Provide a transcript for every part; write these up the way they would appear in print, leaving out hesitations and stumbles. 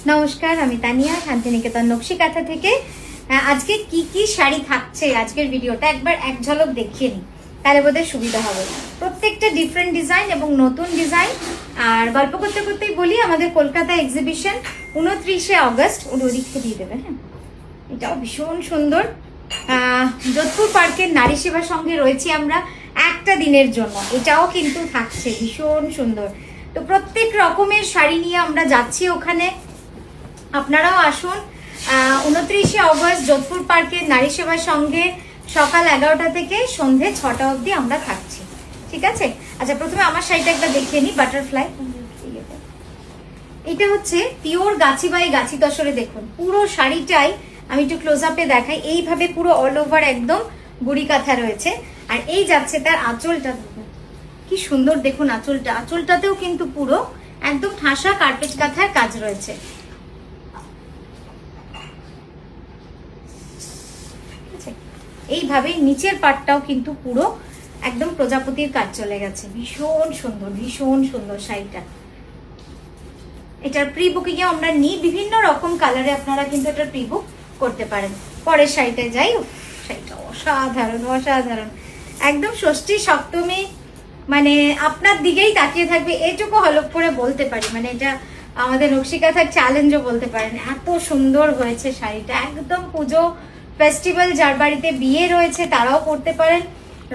নমস্কার, আমি তানিয়া শান্তিনিকেতন নকশি কাঁথা থেকে। আজকে কি কি শাড়ি থাকছে আজকের ভিডিওটা একবার এক ঝলক দেখিয়ে নিই, তাহলে বোধহয় সুবিধা হবে। প্রত্যেকটা ডিফারেন্ট ডিজাইন এবং নতুন ডিজাইন। আর গল্প করতে করতেই বলি, আমাদের কলকাতা এক্সিবিশন 29শে অগস্ট, ওদিককে দিয়ে দেবে। হ্যাঁ, এটাও ভীষণ সুন্দর। যোধপুর পার্কের নারী সেবা সঙ্গে রয়েছি আমরা একটা দিনের জন্য, এটাও কিন্তু থাকছে ভীষণ সুন্দর। তো প্রত্যেক রকমের শাড়ি নিয়ে আমরা যাচ্ছি ওখানে, আপনারাও আসুন। 29শে অগস্ট যোধপুর পার্কের নারী সেবার সঙ্গে সকাল 11টা থেকে সন্ধে 6টা অবধি আমরা থাকছি, ঠিক আছে? আচ্ছা, প্রথমে আমার শাড়িটা একবার দেখিয়ে নিই, বাটারফ্লাই। এটা হচ্ছে পিওর গাছি বাই গাছি তসরে। দেখুন পুরো শাড়িটাই আমি একটু ক্লোজ আপে দেখাই, এইভাবে পুরো অল ওভার একদম বুড়ি কাঁথা রয়েছে। আর এই যাচ্ছে তার আঁচলটা, কি সুন্দর দেখুন আঁচলটা। আঁচলটাতেও কিন্তু পুরো একদম ঠাসা কার্পেট কাঁথার কাজ রয়েছে। এইভাবে নিচের পাটটাও কিন্তু পুরো একদম প্রজাপতির কাজ চলে গেছে। ভীষণ সুন্দর, ভীষণ সুন্দর শাড়িটা। এটার প্রি বুকিং এ আমরা নিই, বিভিন্ন রকম কালারে আপনারা কিন্তু এটার প্রি বুক করতে পারেন। পরের শাড়িটায় যাই। শাড়িটা অসাধারণ, অসাধারণ একদম। ষষ্ঠী সপ্তমী মানে আপনার দিকেই তাকিয়ে থাকবে, এইটুকু হলপ করে বলতে পারি। মানে এটা আমাদের নকশি কাঁথার চ্যালেঞ্জও বলতে পারেন, এত সুন্দর হয়েছে শাড়িটা। একদম পুজো ফেস্টিভ্যাল, যার বাড়িতে বিয়ে রয়েছে তারাও পরতে পারেন।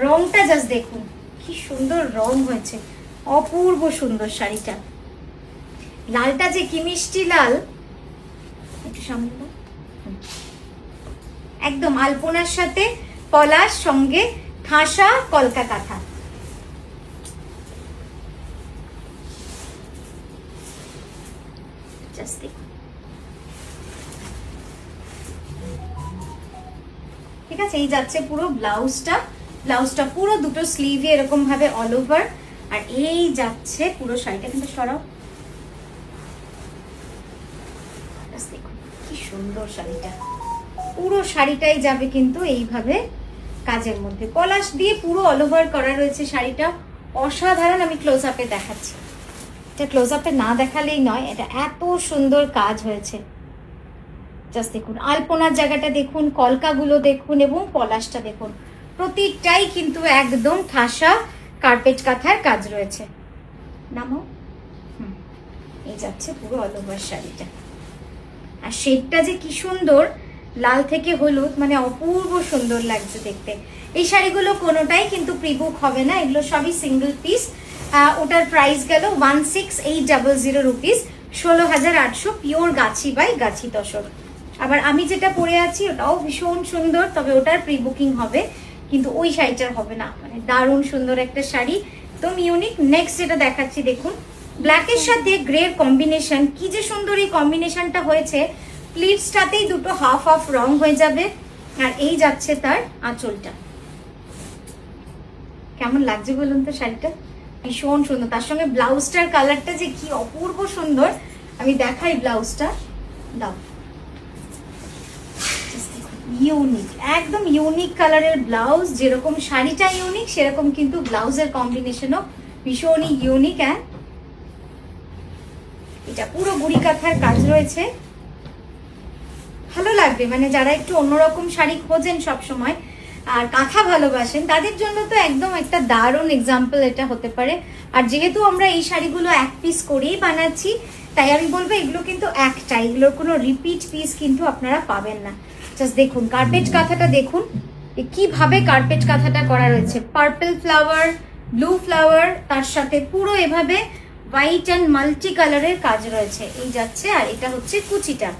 রংটা জাস্ট দেখুন কি সুন্দর রং হয়েছে, অপূর্ব সুন্দর শাড়িটা। লালটা যে কি মিষ্টি লাল, একটু সামনে একদম আলপনার সাথে পলাশ, সঙ্গে ঠাসা কলকা কাঁথা। ঠিক আছে, এই যাচ্ছে পুরো ব্লাউজটা। ব্লাউজটা পুরো দুটো স্লিভে এরকম ভাবে অল ওভার। আর এই যাচ্ছে পুরো শাড়িটা, কিন্তু সরাও, দেখুন কি সুন্দর শাড়িটা। পুরো শাড়িটাই যাবে কিন্তু এইভাবে কাজের মধ্যে, পলাশ দিয়ে পুরো অল ওভার করা রয়েছে শাড়িটা। অসাধারণ। আমি ক্লোজ আপে দেখাচ্ছি, এটা ক্লোজ আপে না দেখালেই নয়, এটা এত সুন্দর কাজ হয়েছে। জাস্ট দেখুন আলপনার জায়গাটা দেখুন, কলকাগুলো দেখুন এবং পলাশটা দেখুন, প্রতিটাই কিন্তু একদম ঠাসা কার্পেট কাঁথার কাজ রয়েছে। নামো। এই যাচ্ছে পুরো অল ওভার শাড়িটা। আর শেডটা যে কি সুন্দর, লাল থেকে হলুদ, মানে অপূর্ব সুন্দর লাগছে দেখতে। এই শাড়িগুলো কোনোটাই কিন্তু প্রিবুক হবে না, এগুলো সবই সিঙ্গেল পিস। ওটার প্রাইস গেল 16,800 রুপিস, 16,800, পিওর গাছি বাই গাছি তসর। আবার আমি যেটা পরে আছি ওটাও ভীষণ সুন্দর, তবে ওটার প্রি বুকিং হবে, কিন্তু ওই শাড়িটার হবে না। মানে দারুণ সুন্দর একটা শাড়ি, একদম ইউনিক। নেক্সট যেটা দেখাচ্ছি দেখুন, ব্ল্যাকের সাথে গ্রের কম্বিনেশন, কি যে সুন্দর এই কম্বিনেশনটা হয়েছে। প্লিটসটাতেই দুটো হাফ হাফ রং হয়ে যাবে। আর এই যাচ্ছে তার আঁচলটা। কেমন লাগছে বলুন তো শাড়িটা? ভীষণ সুন্দর। তার সঙ্গে ব্লাউজটার কালারটা যে কি অপূর্ব সুন্দর, আমি দেখাই ব্লাউজটা। দাও, ইউনিক, একদম ইউনিক কালারের ব্লাউজ। যেরকম শাড়িটা ইউনিক, সেরকম কিন্তু ব্লাউজের কম্বিনেশনও ভীষণই ইউনিক। এটা পুরো বুড়ি কাঁথার কাজ রয়েছে, ভালো লাগবে। মানে যারা একটু অন্যরকম শাড়ি খোঁজেন সব সময় আর কাঁথা ভালোবাসেন, তাদের জন্য তো একদম একটা দারুণ এক্সাম্পল এটা হতে পারে। আর যেহেতু আমরা এই শাড়িগুলো এক পিস করেই বানাচ্ছি, তাই আমি বলবো এগুলো কিন্তু একটা, এগুলোর কোনো রিপিট পিস কিন্তু আপনারা পাবেন না। জাস্ট দেখুন কার্পেট কাঁথাটা দেখুন, কিভাবে কার্পেট কাঁথাটা করা রয়েছে। পার্পল ফ্লাওয়ার, ব্লু ফ্লাওয়ার, তার সাথে পুরো এভাবে হোয়াইট অ্যান্ড মাল্টি কালারের কাজ রয়েছে। এই যাচ্ছে, আর এটা হচ্ছে কুচিটা।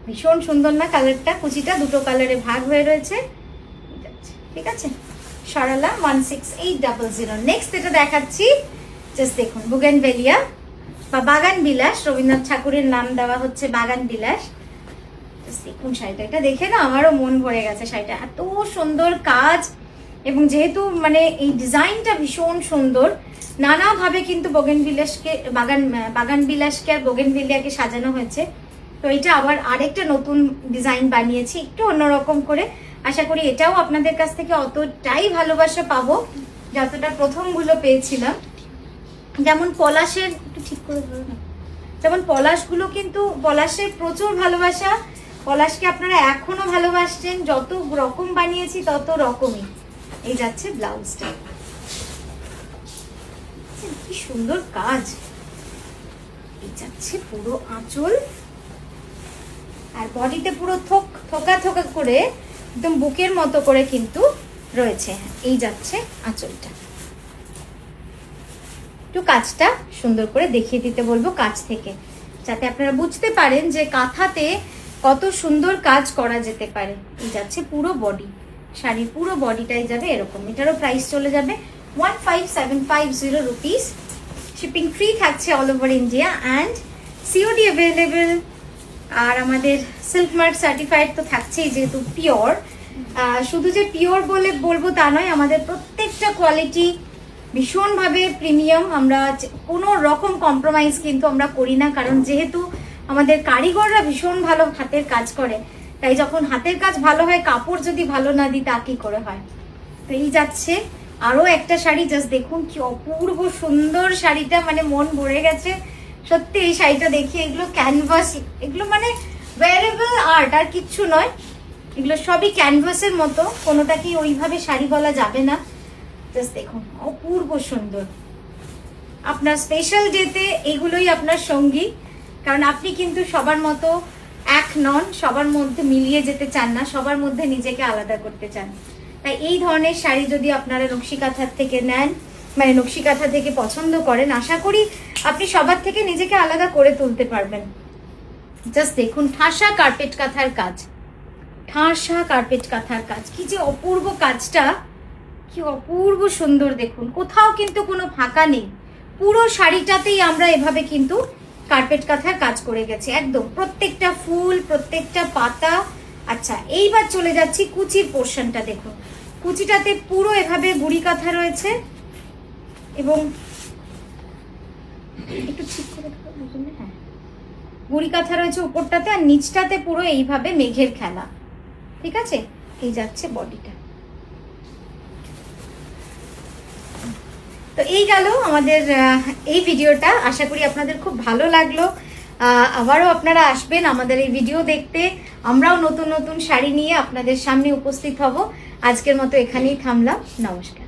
ভীষণ সুন্দর না কালারটা? কুচিটা দুটো কালারে ভাগ হয়ে রয়েছে। ঠিক আছে, সরালা 16,800। নেক্সট এটা দেখাচ্ছি, জাস্ট দেখুন বুগেনভেলিয়া বা বাগান বিলাস, রবীন্দ্রনাথ ঠাকুরের নাম দেওয়া হচ্ছে বাগান বিলাস। দেখুন শাড়িটা, এটা দেখে না আমারও মন ভরে গেছে। শাড়িটা এত সুন্দর কাজ, এবং যেহেতু মানে এই ডিজাইনটা ভীষণ সুন্দর, নানাভাবে কিন্তু বাগান বিলাসকে আর বোগেনভেলিয়াকে সাজানো হয়েছে। তো এটা আবার আরেকটা নতুন ডিজাইন বানিয়েছি, একটু অন্যরকম করে। আশা করি এটাও আপনাদের কাছ থেকে অতটাই ভালোবাসা পাবো যতটা প্রথমগুলো পেয়েছিলাম। যেমন পলাশের ঠিক করে ধরো না। যেমন পলাশগুলো কিন্তু পলাশের প্রচুর ভালোবাসা, পলাশকে আপনারা এখনো ভালোবাসছেন, যত রকম বানিয়েছি তত রকমই। এই যাচ্ছে ব্লাউজটা, কি সুন্দর কাজ। এই যাচ্ছে পুরো আঁচল, আর বডিতে পুরো থোকা থোকা করে একদম বুকের মতো করে কিন্তু রয়েছে। এই যাচ্ছে আঁচলটা। একটু কাজটা সুন্দর করে দেখিয়ে দিতে বলবো কাছ থেকে, যাতে আপনারা বুঝতে পারেন যে কাঁথাতে কত সুন্দর কাজ করা যেতে পারে। এই যাচ্ছে পুরো বডি, শাড়ির পুরো বডিটাই যাবে এরকম। এটারও প্রাইস চলে যাবে 15750 রুপিস। শিপিং ফ্রি থাকছে all over India and COD available. আর আমাদের সিল্ক মার্ক সার্টিফাইড তো থাকছেই, যেহেতু পিওর। শুধু যে পিওর বলে বলবো তা নয়, আমাদের প্রত্যেকটা কোয়ালিটি ভীষণভাবে প্রিমিয়াম। আমরা কোনো রকম কম্প্রোমাইজ কিন্তু আমরা করি না, কারণ যেহেতু আমাদের কারিগররা ভীষণ ভালো হাতের কাজ করে, তাই যখন হাতের কাজ ভালো হয়, কাপড় যদি ভালো না দিই তা কি করে হয়। তো এই যাচ্ছে আরো একটা শাড়ি, জাস্ট দেখুন কি অপূর্ব সুন্দর শাড়িটা, মানে মন ভরে গেছে সত্যি এই শাড়িটা দেখি। এগুলো ক্যানভাস, এগুলো মানে ওয়্যারেবল আর্ট, আর কিচ্ছু নয়। এগুলো সবই ক্যানভাসের মতো, কোনোটাকেই ওইভাবে শাড়ি বলা যাবে না। জাস্ট দেখুন অপূর্ব সুন্দর। আপনার স্পেশাল ডেতে এগুলোই আপনার সঙ্গী, কারণ আপনি কিন্তু সবার মতো এক নন, সবার মধ্যে মিলিয়ে যেতে চান না, সবার মধ্যে নিজেকে আলাদা করতে চান। তাই এই ধরনের শাড়ি যদি আপনারা নকশি কাঁথার থেকে নেন, মানে নকশি কাঁথা থেকে পছন্দ করেন, আশা করি আপনি সবার থেকে নিজেকে আলাদা করে তুলতে পারবেন। জাস্ট দেখুন ঠাসা কার্পেট কাঁথার কাজ, ঠাসা কার্পেট কাঁথার কাজ, কি যে অপূর্ব কাজটা, কি অপূর্ব সুন্দর। দেখুন কোথাও কিন্তু কোনো ফাঁকা নেই, পুরো শাড়িটাতেই আমরা এভাবে কিন্তু কার্পেট কাঁথার কাজ করে গেছি, একদম প্রত্যেকটা ফুল, প্রত্যেকটা পাতা। আচ্ছা, এইবার চলে যাচ্ছি কুচির পোর্শনটা। দেখুন কুচিটাতে পুরো এভাবে গুড়ি কাঁথা রয়েছে, এবং একটু ঠিক করে হ্যাঁ, গুড়ি কাঁথা রয়েছে উপরটাতে, আর নিচটাতে পুরো এইভাবে মেঘের খেলা। ঠিক আছে, এই যাচ্ছে বডিটা। তো এই গেল আমাদের এই ভিডিওটা। আশা করি আপনাদের খুব ভালো লাগলো। আবারও আপনারা আসবেন আমাদের এই ভিডিও দেখতে। আমরাও নতুন নতুন শাড়ি নিয়ে আপনাদের সামনে উপস্থিত হব। আজকের মতো এখানেই থামলাম। নমস্কার।